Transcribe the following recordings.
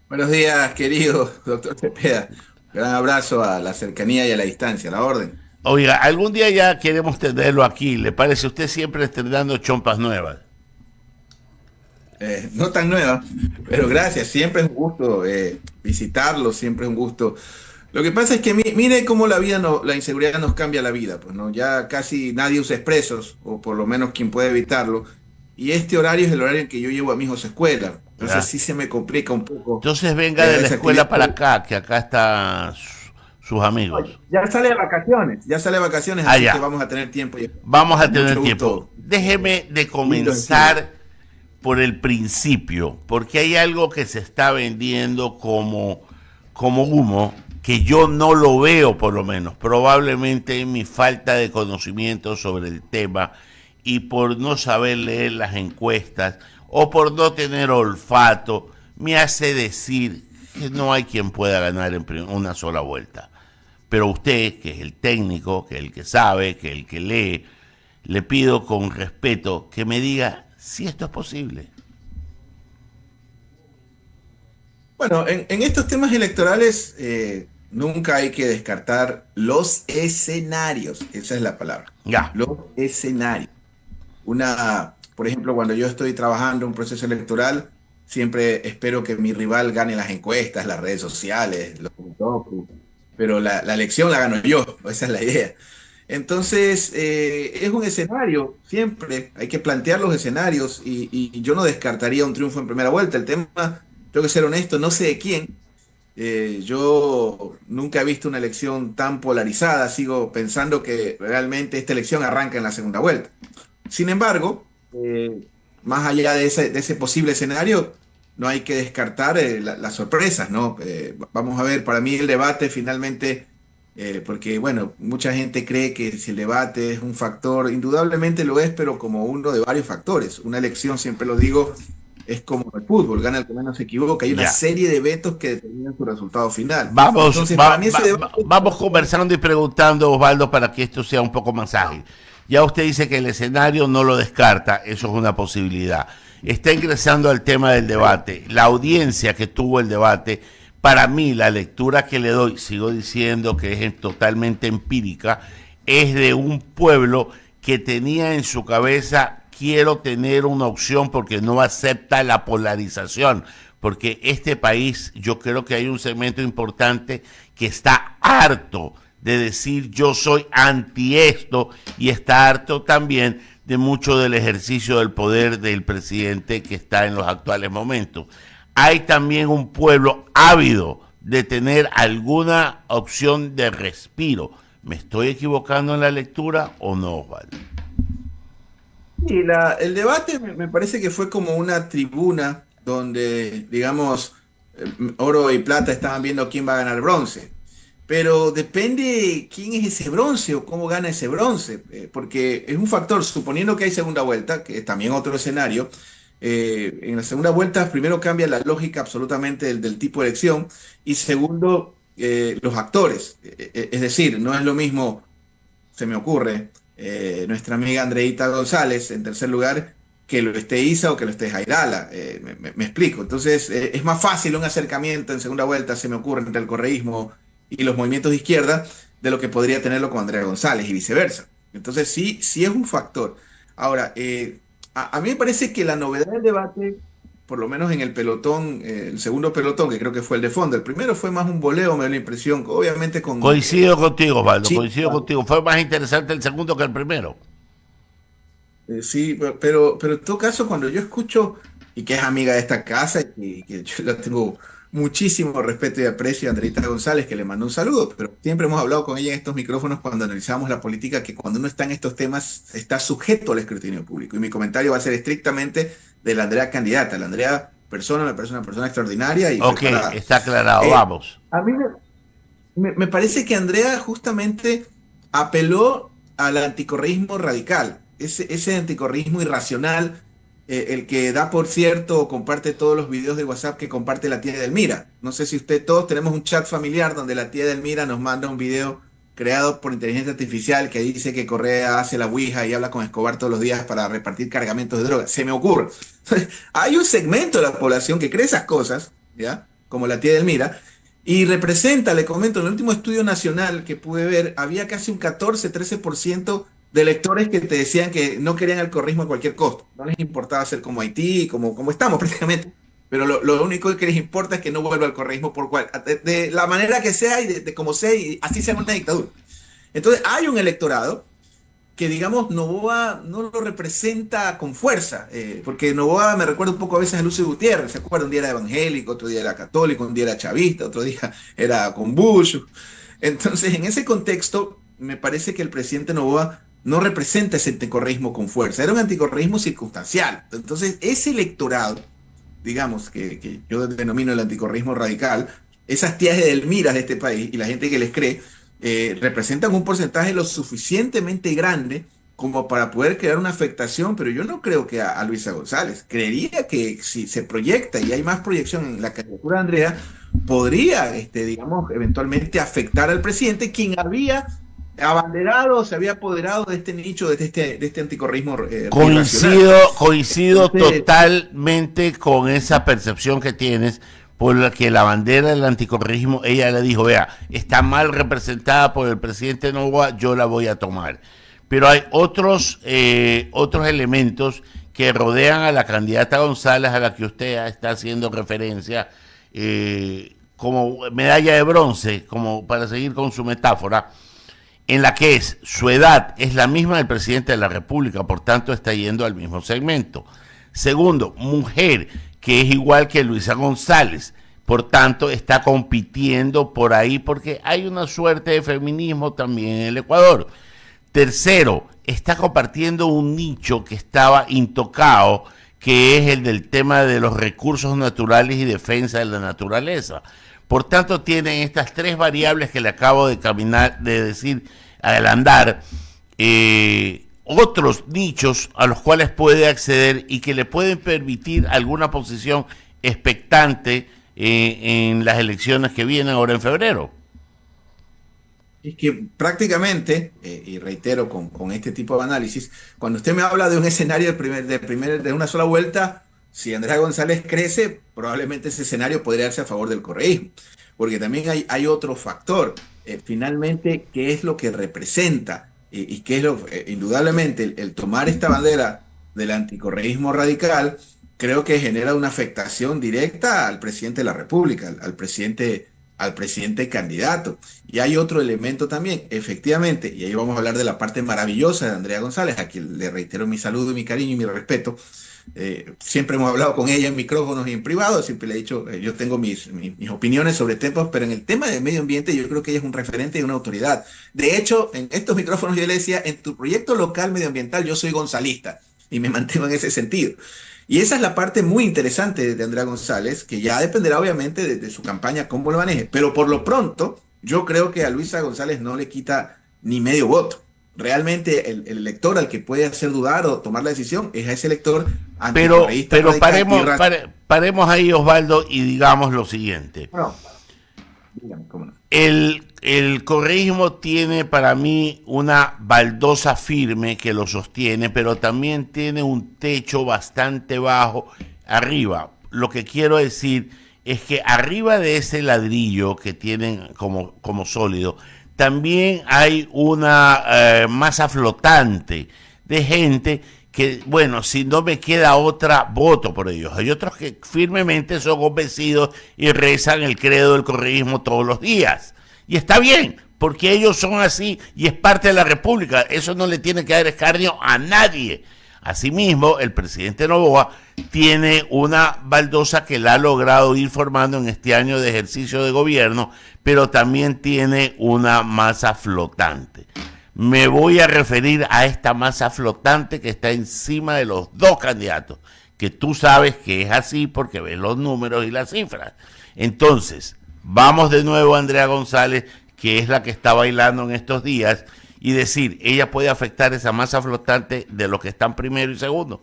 Buenos días, querido doctor Cepeda. Gran abrazo a la cercanía y a la distancia, a la orden. Oiga, algún día ya queremos tenerlo aquí. ¿Le parece? Usted siempre estrenando chompas nuevas. No tan nueva, pero gracias. Siempre es un gusto visitarlo, siempre es un gusto. Lo que pasa es que mire cómo la vida, la inseguridad nos cambia la vida. Pues no, ya casi nadie usa expresos, o por lo menos quien puede evitarlo. Y este horario es el horario en que yo llevo a mis hijos a escuela. Entonces ¿Ya? sí se me complica un poco Entonces venga de la esa actividad. escuela para acá, que acá están sus amigos. Ya sale de vacaciones, ya sale de vacaciones, así que Allá. vamos a tener tiempo. Y Vamos a con tener mucho tiempo. gusto, Déjeme de lindo decirlo. comenzar por el principio, porque hay algo que se está vendiendo como humo, que yo no lo veo por lo menos, probablemente mi falta de conocimiento sobre el tema y por no saber leer las encuestas o por no tener olfato, me hace decir que no hay quien pueda ganar en una sola vuelta. Pero usted, que es el técnico, que es el que sabe, que es el que lee, le pido con respeto que me diga si esto es posible. Bueno, en estos temas electorales nunca hay que descartar los escenarios, esa es la palabra, Ya, los escenarios. Por ejemplo, cuando yo estoy trabajando un proceso electoral, siempre espero que mi rival gane las encuestas, las redes sociales, los TikTok, pero la elección la gano yo, esa es la idea. Entonces, es un escenario, siempre hay que plantear los escenarios y yo no descartaría un triunfo en primera vuelta. El tema, tengo que ser honesto, no sé de quién. Yo nunca he visto una elección tan polarizada, sigo pensando que realmente esta elección arranca en la segunda vuelta. Sin embargo, más allá de ese posible escenario, no hay que descartar las sorpresas, ¿no? Vamos a ver, para mí el debate finalmente, porque bueno, mucha gente cree que si el debate es un factor, indudablemente lo es, pero como uno de varios factores. Una elección, siempre lo digo, es como el fútbol, gana el que menos se equivoca. Hay una ya. serie de eventos que determinan su resultado final. Vamos, Entonces, para mí ese debate... vamos conversando y preguntando, Osvaldo, para que esto sea un poco más ágil. Ya usted dice que el escenario no lo descarta, eso es una posibilidad. Está ingresando al tema del debate. La audiencia que tuvo el debate, para mí, la lectura que le doy, sigo diciendo que es totalmente empírica, es de un pueblo que tenía en su cabeza quiero tener una opción porque no acepta la polarización, porque este país, yo creo que hay un segmento importante que está harto de decir yo soy anti esto y está harto también de mucho del ejercicio del poder del presidente que está en los actuales momentos. Hay también un pueblo ávido de tener alguna opción de respiro. ¿Me estoy equivocando en la lectura o no, Osvaldo? Y el debate me parece que fue como una tribuna donde, digamos, oro y plata estaban viendo quién va a ganar bronce. Pero depende quién es ese bronce o cómo gana ese bronce, porque es un factor, suponiendo que hay segunda vuelta, que es también otro escenario. En la segunda vuelta, primero cambia la lógica absolutamente del tipo de elección y segundo, los actores. Es decir, no es lo mismo, se me ocurre, nuestra amiga Andreita González en tercer lugar, que lo esté Isa o que lo esté Jairala. Me explico. Entonces, es más fácil un acercamiento en segunda vuelta, se me ocurre, entre el correísmo y los movimientos de izquierda, de lo que podría tenerlo con Andrea González y viceversa. Entonces, sí, sí es un factor. Ahora, a mí me parece que la novedad del debate, por lo menos en el pelotón, el segundo pelotón, que creo que fue el de fondo, el primero fue más un voleo, me da la impresión, obviamente con Coincido contigo, Osvaldo, coincido chispas. contigo. Fue más interesante el segundo que el primero. Sí, pero en todo caso, cuando yo escucho, y que es amiga de esta casa, y que yo la tengo muchísimo respeto y aprecio a Andreita González, que le mando un saludo, pero siempre hemos hablado con ella en estos micrófonos cuando analizamos la política, que cuando uno está en estos temas está sujeto al escrutinio público. Y mi comentario va a ser estrictamente de la Andrea candidata. La Andrea persona me parece una persona extraordinaria y Ok, preparada. está aclarado, Eh, vamos. a mí me parece que Andrea justamente apeló al anticorreísmo radical, ese anticorreísmo irracional, el que da por cierto o comparte todos los videos de WhatsApp que comparte la tía Edelmira. No sé si usted, todos tenemos un chat familiar donde la tía Edelmira nos manda un video creado por inteligencia artificial que dice que Correa hace la ouija y habla con Escobar todos los días para repartir cargamentos de droga. Se me ocurre. Hay un segmento de la población que cree esas cosas, ¿ya? como la tía Delmira, y representa, le comento, en el último estudio nacional que pude ver, había casi un 14-13% de electores que te decían que no querían el correísmo a cualquier costo. No les importaba ser como Haití, como estamos prácticamente, pero lo único que les importa es que no vuelva el correísmo de la manera que sea y de como sea, y así sea una dictadura. Entonces hay un electorado que, digamos, Noboa no lo representa con fuerza, porque Noboa me recuerda un poco a veces a Lucio Gutiérrez, ¿se acuerda? Un día era evangélico, otro día era católico, un día era chavista, otro día era con Bush. Entonces, en ese contexto, me parece que el presidente Noboa no representa ese anticorreísmo con fuerza, era un anticorreísmo circunstancial. Entonces, ese electorado, digamos, que yo denomino el anticorreísmo radical, esas tías de Delmiras de este país y la gente que les cree, representan un porcentaje lo suficientemente grande como para poder crear una afectación, pero yo no creo que a Luisa González. Creería que si se proyecta y hay más proyección en la candidatura de Andrea, podría, digamos, eventualmente afectar al presidente, quien había abanderado, se había apoderado de este nicho, de este anticorreísmo coincido Entonces, totalmente con esa percepción que tienes, por la que la bandera del anticorreísmo, ella le dijo, vea, está mal representada por el presidente Noboa, yo la voy a tomar. Pero hay otros elementos que rodean a la candidata González, a la que usted está haciendo referencia, como medalla de bronce, como para seguir con su metáfora, en la que su edad es la misma del presidente de la República, por tanto está yendo al mismo segmento. Segundo, mujer, que es igual que Luisa González, por tanto está compitiendo por ahí porque hay una suerte de feminismo también en el Ecuador. Tercero, está compartiendo un nicho que estaba intocado, que es el del tema de los recursos naturales y defensa de la naturaleza. Por tanto, tienen estas tres variables que le acabo de decir al andar, otros nichos a los cuales puede acceder y que le pueden permitir alguna posición expectante en las elecciones que vienen ahora en febrero. es que prácticamente, y reitero con este tipo de análisis, cuando usted me habla de un escenario de una sola vuelta, si Andrea González crece, probablemente ese escenario podría darse a favor del correísmo, porque también hay otro factor, finalmente, qué es lo que representa y qué es indudablemente, el tomar esta bandera del anticorreísmo radical, creo que genera una afectación directa al presidente de la República, al presidente candidato. Y hay otro elemento también, efectivamente, y ahí vamos a hablar de la parte maravillosa de Andrea González, a quien le reitero mi saludo, mi cariño y mi respeto. Siempre hemos hablado con ella en micrófonos y en privado, siempre le he dicho, yo tengo mis opiniones sobre temas, pero en el tema del medio ambiente yo creo que ella es un referente y una autoridad. De hecho, en estos micrófonos yo le decía, en tu proyecto local medioambiental yo soy gonzalista y me mantengo en ese sentido. Y esa es la parte muy interesante de Andrea González, que ya dependerá obviamente de su campaña, cómo lo maneje. Pero por lo pronto, yo creo que a Luisa González no le quita ni medio voto. Realmente el elector al que puede hacer dudar o tomar la decisión es a ese elector anticorreísta. Pero paremos ahí, Osvaldo, y digamos lo siguiente. No, dígame, ¿cómo no? El correísmo tiene para mí una baldosa firme que lo sostiene, pero también tiene un techo bastante bajo arriba. Lo que quiero decir es que arriba de ese ladrillo que tienen como sólido, también hay una masa flotante de gente que, bueno, si no me queda otra, voto por ellos. Hay otros que firmemente son convencidos y rezan el credo del correísmo todos los días. Y está bien, porque ellos son así y es parte de la República. Eso no le tiene que dar escarnio a nadie. Asimismo, el presidente Noboa tiene una baldosa que la ha logrado ir formando en este año de ejercicio de gobierno, pero también tiene una masa flotante. Me voy a referir a esta masa flotante que está encima de los dos candidatos, que tú sabes que es así porque ves los números y las cifras. Entonces, vamos de nuevo a Andrea González, que es la que está bailando en estos días, y decir, ella puede afectar esa masa flotante de los que están primero y segundo.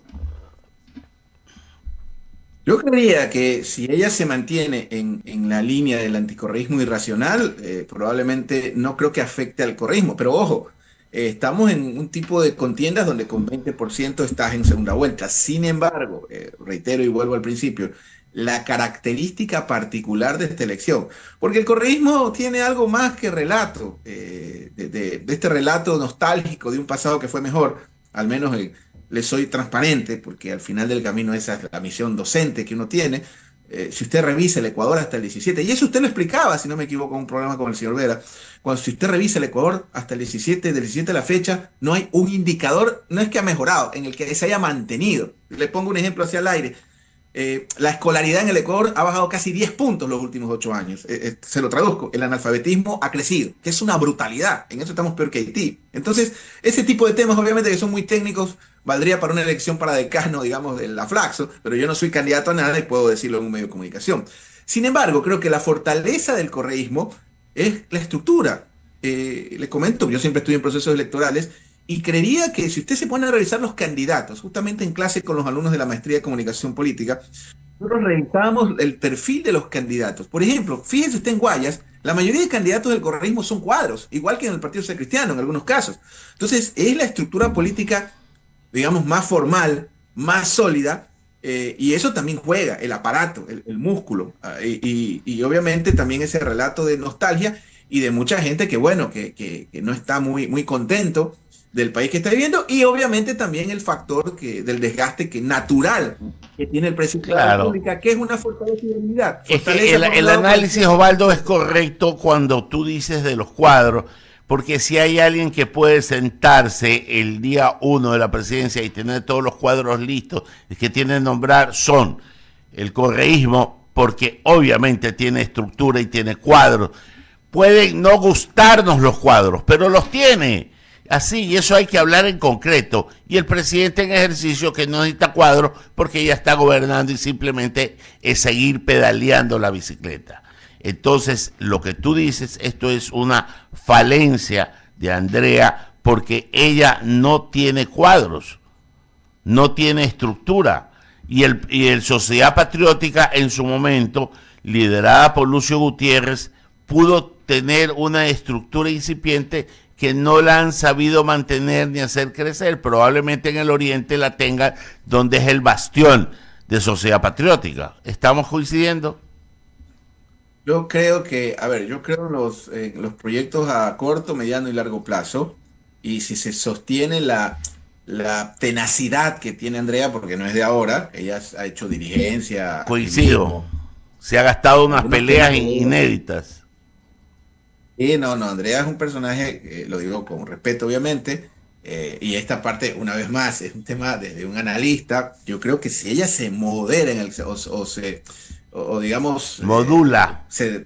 Yo creía que si ella se mantiene en la línea del anticorreísmo irracional, probablemente no creo que afecte al correísmo. Pero ojo, estamos en un tipo de contiendas donde con 20% estás en segunda vuelta. Sin embargo, reitero y vuelvo al principio, la característica particular de esta elección, porque el correísmo tiene algo más que relato, de este relato nostálgico de un pasado que fue mejor, al menos le soy transparente, porque al final del camino esa es la misión docente que uno tiene. Si usted revisa el Ecuador hasta el 17, y eso usted lo explicaba, si no me equivoco, en un programa con el señor Vera, cuando si usted revisa el Ecuador hasta el 17, del 17 a la fecha, no hay un indicador, no es que ha mejorado, en el que se haya mantenido. Le pongo un ejemplo hacia el aire. La escolaridad en el Ecuador ha bajado casi 10 puntos los últimos 8 años. Se lo traduzco, el analfabetismo ha crecido, que es una brutalidad. En eso estamos peor que Haití. Entonces, ese tipo de temas, obviamente, que son muy técnicos, valdría para una elección para decano, digamos, de la Flaxo, pero yo no soy candidato a nada y puedo decirlo en un medio de comunicación. Sin embargo, creo que la fortaleza del correísmo es la estructura. Le comento, yo siempre estoy en procesos electorales y creería que si usted se pone a revisar los candidatos, justamente en clase con los alumnos de la maestría de comunicación política, nosotros revisamos el perfil de los candidatos. Por ejemplo, fíjese usted en Guayas, la mayoría de candidatos del correísmo son cuadros, igual que en el Partido Social Cristiano en algunos casos. Entonces, es la estructura política, digamos, más formal, más sólida, y eso también juega, el aparato, el músculo, y obviamente también ese relato de nostalgia y de mucha gente que, bueno, que no está muy contento del país que está viviendo, y obviamente también el factor del desgaste natural que tiene el presidente de la Claro. República, que es una fortaleza y debilidad. Es que Fortaleza por un el lado, análisis, Osvaldo, es correcto cuando tú dices de los cuadros, porque si hay alguien que puede sentarse el día 1 de la presidencia y tener todos los cuadros listos, el que tiene que nombrar son el correísmo, porque obviamente tiene estructura y tiene cuadros. Pueden no gustarnos los cuadros, pero los tiene. Así, y eso hay que hablar en concreto. Y el presidente en ejercicio que no necesita cuadros porque ya está gobernando y simplemente es seguir pedaleando la bicicleta. Entonces, lo que tú dices, esto es una falencia de Andrea porque ella no tiene cuadros, no tiene estructura. Y el Sociedad Patriótica en su momento, liderada por Lucio Gutiérrez, pudo tener una estructura incipiente que no la han sabido mantener ni hacer crecer. Probablemente en el oriente la tengan, donde es el bastión de Sociedad Patriótica. ¿Estamos coincidiendo? yo creo que, a ver, yo creo en los proyectos a corto, mediano y largo plazo, y si se sostiene la tenacidad que tiene Andrea, porque no es de ahora, ella ha hecho dirigencia, Coincido. activismo, Se ha gastado unas algunos temas peleas que inéditas. y no, no, Andrea es un personaje, lo digo con respeto obviamente, y esta parte, una vez más, es un tema desde un analista. Yo creo que si ella se modera o digamos, Modula. se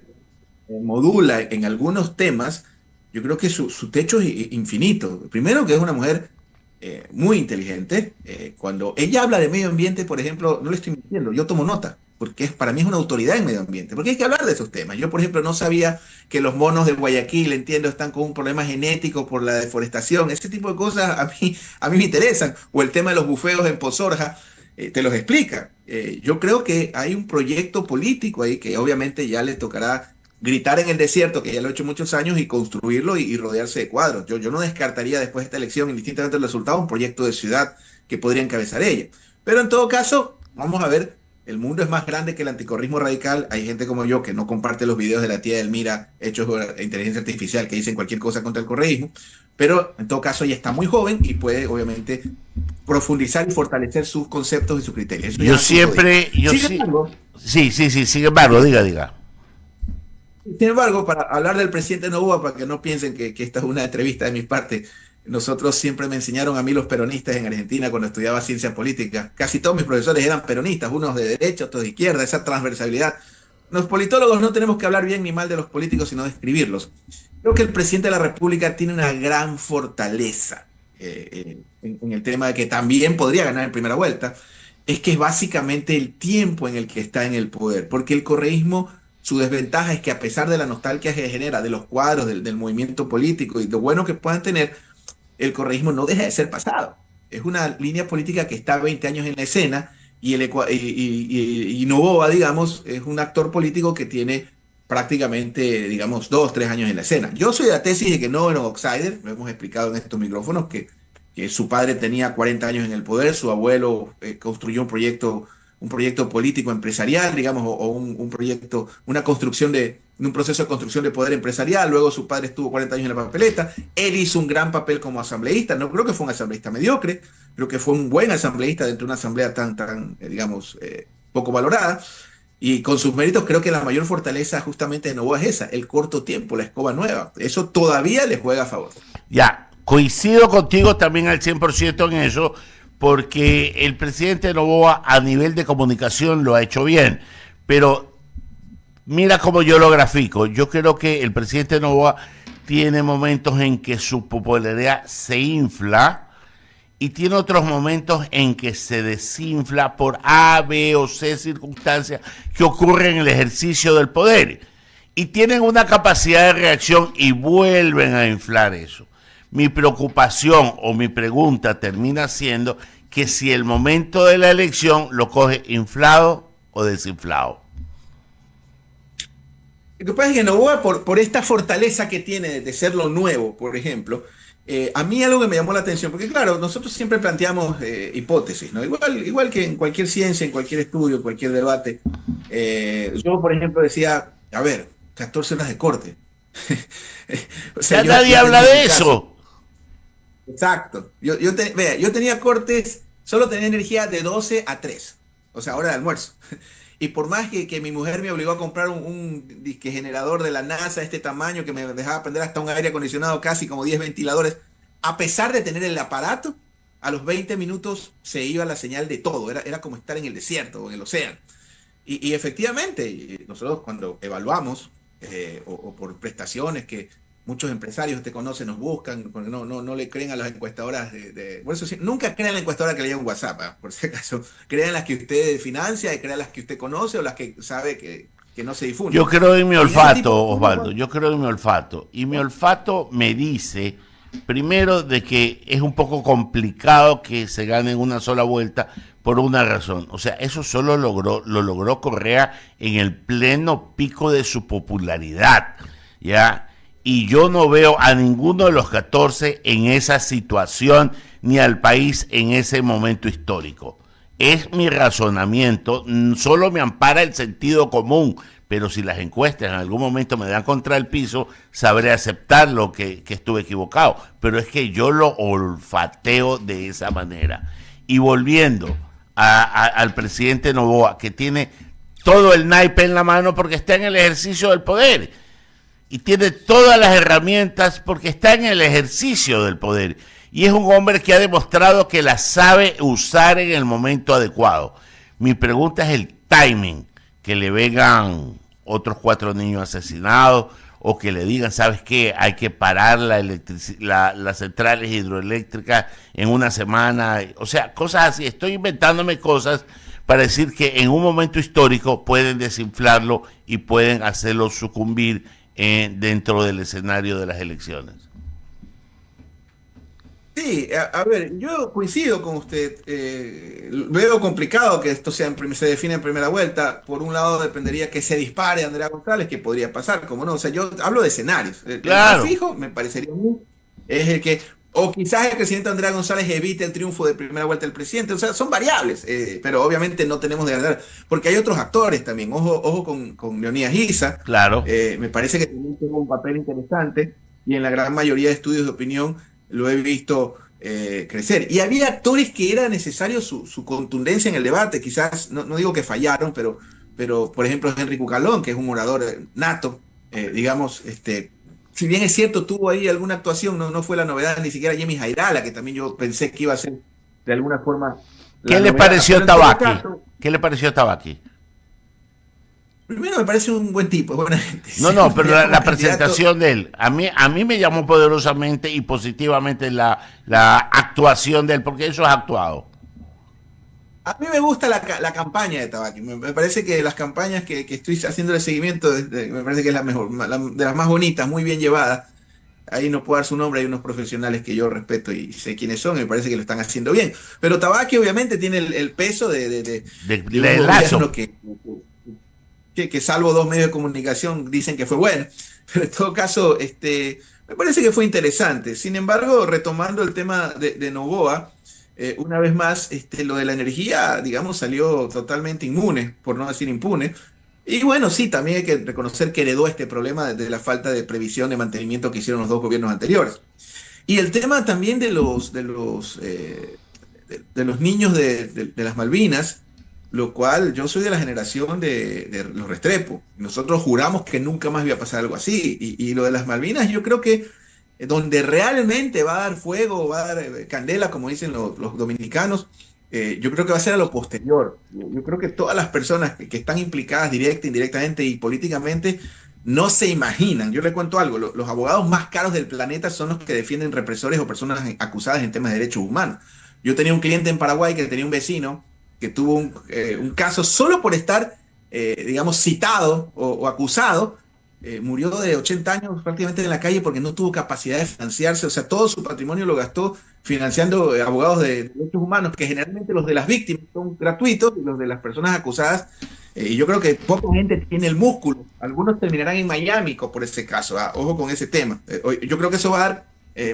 modula en algunos temas, yo creo que su techo es infinito. Primero que es una mujer muy inteligente. Cuando ella habla de medio ambiente, por ejemplo, no le estoy mintiendo, yo tomo nota, porque para mí es una autoridad en medio ambiente, porque hay que hablar de esos temas. Yo, por ejemplo, no sabía que los monos de Guayaquil, entiendo, están con un problema genético por la deforestación. Ese tipo de cosas a mí me interesan. O el tema de los bufeos en Pozorja, te los explica. Yo creo que hay un proyecto político ahí que obviamente ya le tocará gritar en el desierto, que ya lo ha hecho muchos años, y construirlo y rodearse de cuadros. Yo no descartaría después de esta elección, indistintamente del resultado, un proyecto de ciudad que podría encabezar ella. Pero en todo caso, vamos a ver, el mundo es más grande que el anticorrismo radical. Hay gente como yo que no comparte los videos de la tía Elmira hechos por inteligencia artificial que dicen cualquier cosa contra el correísmo, pero en todo caso ella está muy joven y puede obviamente profundizar y fortalecer sus conceptos y sus criterios. Eso Yo ya siempre, yo sin sí, embargo, sí, sin embargo, diga. Sin embargo, para hablar del presidente Novoa, para que no piensen que esta es una entrevista de mi parte, nosotros siempre me enseñaron a mí los peronistas en Argentina cuando estudiaba ciencia política. Casi todos mis profesores eran peronistas, unos de derecha, otros de izquierda, esa transversalidad. Los politólogos no tenemos que hablar bien ni mal de los políticos, sino describirlos. Creo que el presidente de la República tiene una gran fortaleza en el tema de que también podría ganar en primera vuelta, es que es básicamente el tiempo en el que está en el poder, porque el correísmo, su desventaja es que a pesar de la nostalgia que genera de los cuadros, del movimiento político y lo bueno que puedan tener, el correísmo no deja de ser pasado. Es una línea política que está 20 años en la escena y Noboa, digamos, es un actor político que tiene prácticamente, digamos, 2, 3 años en la escena. Yo soy de la tesis de que no era un outsider, lo hemos explicado en estos micrófonos, que su padre tenía 40 años en el poder, su abuelo construyó un proyecto político empresarial, digamos, o un proyecto, una construcción un proceso de construcción de poder empresarial, luego su padre estuvo 40 años en la papeleta, él hizo un gran papel como asambleísta, no creo que fue un asambleísta mediocre, creo que fue un buen asambleísta dentro de una asamblea digamos, poco valorada, y con sus méritos creo que la mayor fortaleza justamente de Novoa es esa, el corto tiempo, la escoba nueva. Eso todavía le juega a favor. Ya, coincido contigo también al 100% en eso, porque el presidente Noboa a nivel de comunicación lo ha hecho bien, pero mira cómo yo lo grafico. Yo creo que el presidente Noboa tiene momentos en que su popularidad se infla y tiene otros momentos en que se desinfla por A, B o C circunstancias que ocurren en el ejercicio del poder. Y tienen una capacidad de reacción y vuelven a inflar eso. Mi preocupación o mi pregunta termina siendo que si el momento de la elección lo coge inflado o desinflado. Lo que pasa es que Novoa, por esta fortaleza que tiene de ser lo nuevo, por ejemplo, a mí algo que me llamó la atención, porque claro, nosotros siempre planteamos hipótesis, ¿no? Igual que en cualquier ciencia, en cualquier estudio, en cualquier debate. Yo, por ejemplo, decía, a ver, 14 horas de corte. O sea, ya nadie habla de eso. Exacto. Vea, yo tenía cortes, solo tenía energía de 12 a 3, o sea, hora de almuerzo. Y por más que mi mujer me obligó a comprar un disque generador de la NASA, este tamaño, que me dejaba prender hasta un aire acondicionado, casi como 10 ventiladores, a pesar de tener el aparato, a los 20 minutos se iba la señal de todo. Era como estar en el desierto o en el océano. Y efectivamente, nosotros cuando evaluamos, o por prestaciones que muchos empresarios te conocen, nos buscan, porque no le creen a las encuestadoras por eso nunca crean la encuestadora que le llega un WhatsApp, por si acaso. Crean las que usted financia y crean las que usted conoce o las que sabe que no se difunden. Yo creo en mi olfato, Osvaldo, yo creo en mi olfato. Y mi olfato me dice, primero, de que es un poco complicado que se gane en una sola vuelta por una razón. O sea, eso solo lo logró Correa en el pleno pico de su popularidad, ¿ya? Y yo no veo a ninguno de los 14 en esa situación, ni al país en ese momento histórico. Es mi razonamiento, solo me ampara el sentido común, pero si las encuestas en algún momento me dan contra el piso, sabré aceptar lo que estuve equivocado, pero es que yo lo olfateo de esa manera. Y volviendo al presidente Noboa, que tiene todo el naipe en la mano porque está en el ejercicio del poder, y tiene todas las herramientas porque está en el ejercicio del poder. Y es un hombre que ha demostrado que las sabe usar en el momento adecuado. Mi pregunta es el timing, que le vengan otros 4 niños asesinados o que le digan, ¿sabes qué? Hay que parar las centrales hidroeléctricas en una semana. O sea, cosas así. Estoy inventándome cosas para decir que en un momento histórico pueden desinflarlo y pueden hacerlo sucumbir dentro del escenario de las elecciones. Sí, a ver, yo coincido con usted. Veo complicado que esto se define en primera vuelta. Por un lado, dependería que se dispare Andrea González, que podría pasar, como no. O sea, yo hablo de escenarios. Claro. El más fijo, me parecería a mí, es el que, o quizás el presidente Andrea González evite el triunfo de primera vuelta del presidente. O sea, son variables, pero obviamente no tenemos de ganar, porque hay otros actores también. Ojo con Leonidas Issa. Claro. Me parece que también tuvo un papel interesante y en la gran mayoría de estudios de opinión lo he visto crecer. Y había actores que era necesario su contundencia en el debate, quizás, no digo que fallaron, pero por ejemplo Henry Cucalón, que es un orador nato, digamos, si bien es cierto, tuvo ahí alguna actuación, no fue la novedad, ni siquiera Jimmy Jairala, que también yo pensé que iba a ser de alguna forma... ¿Qué le pareció Tabaqui? ¿Qué le pareció Tabaqui? Primero me parece un buen tipo, buena gente. No, pero la presentación de él, a mí me llamó poderosamente y positivamente la actuación de él, porque eso es actuado. A mí me gusta la campaña de Tabaqui. Me parece que las campañas que estoy haciendo de seguimiento, me parece que es la mejor, de las más bonitas, muy bien llevadas. Ahí no puedo dar su nombre, hay unos profesionales que yo respeto y sé quiénes son, y me parece que lo están haciendo bien. Pero Tabaqui obviamente tiene el peso de un Lazo. gobierno que que salvo dos medios de comunicación dicen que fue bueno, pero en todo caso, me parece que fue interesante. Sin embargo, retomando el tema de Noboa, una vez más, lo de la energía, digamos, salió totalmente inmune, por no decir impune. Y bueno, sí, también hay que reconocer que heredó este problema de la falta de previsión de mantenimiento que hicieron los dos gobiernos anteriores. Y el tema también de los niños de las Malvinas, lo cual yo soy de la generación de los Restrepo. Nosotros juramos que nunca más iba a pasar algo así. Y lo de las Malvinas, yo creo que donde realmente va a dar fuego, va a dar candela, como dicen los dominicanos, yo creo que va a ser a lo posterior. Yo creo que todas las personas que están implicadas directa, indirectamente y políticamente no se imaginan. Yo le cuento algo, los abogados más caros del planeta son los que defienden represores o personas acusadas en temas de derechos humanos. Yo tenía un cliente en Paraguay que tenía un vecino que tuvo un caso solo por estar, digamos, citado o acusado. Murió de 80 años prácticamente en la calle porque no tuvo capacidad de financiarse, o sea, todo su patrimonio lo gastó financiando abogados de derechos humanos, que generalmente los de las víctimas son gratuitos y los de las personas acusadas, y yo creo que poca gente tiene el músculo, algunos terminarán en Miami por ese caso, ojo con ese tema. Yo creo que eso va a dar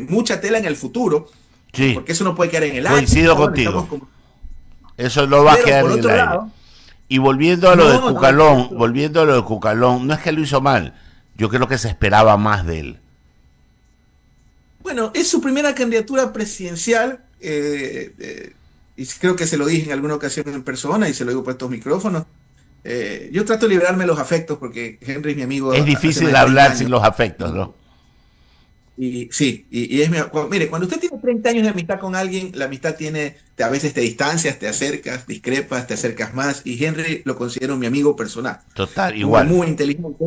mucha tela en el futuro, sí, porque eso no puede quedar en el aire. Coincido contigo. Eso no va a quedar en el aire. Y volviendo a lo de Cucalón, no es que lo hizo mal, yo creo que se esperaba más de él. Bueno, es su primera candidatura presidencial, y creo que se lo dije en alguna ocasión en persona y se lo digo por estos micrófonos. Yo trato de liberarme de los afectos porque Henry es mi amigo. Es difícil hablar sin los afectos, ¿no? Y sí, mire, cuando usted tiene 30 años de amistad con alguien, la amistad a veces te distancias, te acercas, discrepas, te acercas más, y Henry lo considero mi amigo personal. Total, igual. Muy inteligente.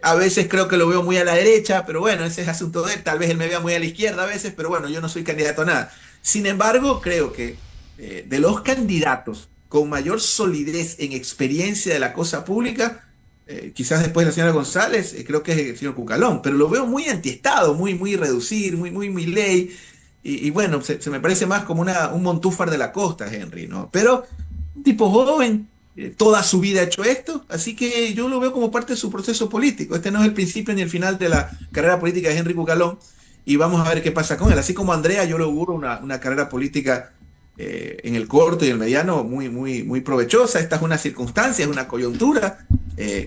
A veces creo que lo veo muy a la derecha, pero bueno, ese es asunto de él. Tal vez él me vea muy a la izquierda a veces, pero bueno, yo no soy candidato a nada. Sin embargo, creo que de los candidatos con mayor solidez en experiencia de la cosa pública, quizás después de la señora González, creo que es el señor Cucalón, pero lo veo muy antiestado, muy reducir, muy ley, y bueno, se me parece más como un Montúfar de la Costa, Henry, ¿no? Pero un tipo joven, toda su vida ha hecho esto, así que yo lo veo como parte de su proceso político. Este no es el principio ni el final de la carrera política de Henry Cucalón, y vamos a ver qué pasa con él. Así como Andrea, yo le auguro una carrera política en el corto y el mediano muy provechosa. Esta es una circunstancia, es una coyuntura.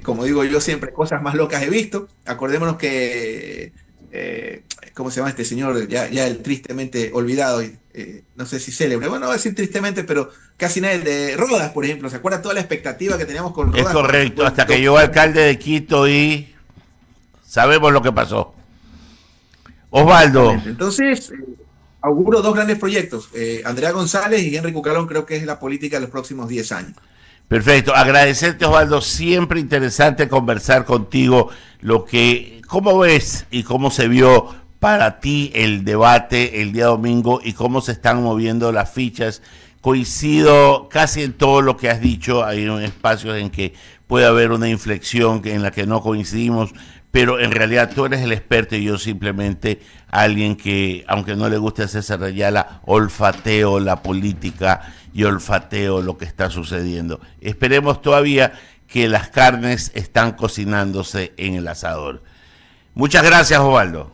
Como digo yo siempre, cosas más locas he visto. Acordémonos que, ¿cómo se llama este señor? Ya el tristemente olvidado, no sé si célebre, bueno, no voy a decir tristemente, pero casi nadie, de Rodas, por ejemplo. ¿Se acuerda toda la expectativa que teníamos con Rodas? Es correcto, hasta que llegó alcalde de Quito y sabemos lo que pasó. Osvaldo. Entonces, auguro dos grandes proyectos, Andrea González y Henry Cucalón. Creo que es la política de los próximos 10 años. Perfecto, agradecerte, Osvaldo, siempre interesante conversar contigo cómo ves y cómo se vio para ti el debate el día domingo y cómo se están moviendo las fichas. Coincido casi en todo lo que has dicho, hay espacios en que puede haber una inflexión en la que no coincidimos, pero en realidad tú eres el experto y yo simplemente alguien que, aunque no le guste a César Ayala, olfateo la política y olfateo lo que está sucediendo. Esperemos todavía que las carnes están cocinándose en el asador. Muchas gracias, Osvaldo.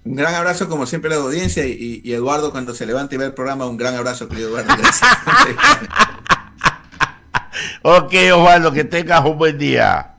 Un gran abrazo, como siempre, a la audiencia, y Eduardo, cuando se levante y ve el programa, un gran abrazo, querido Eduardo. Gracias. Ok, Osvaldo, que tengas un buen día.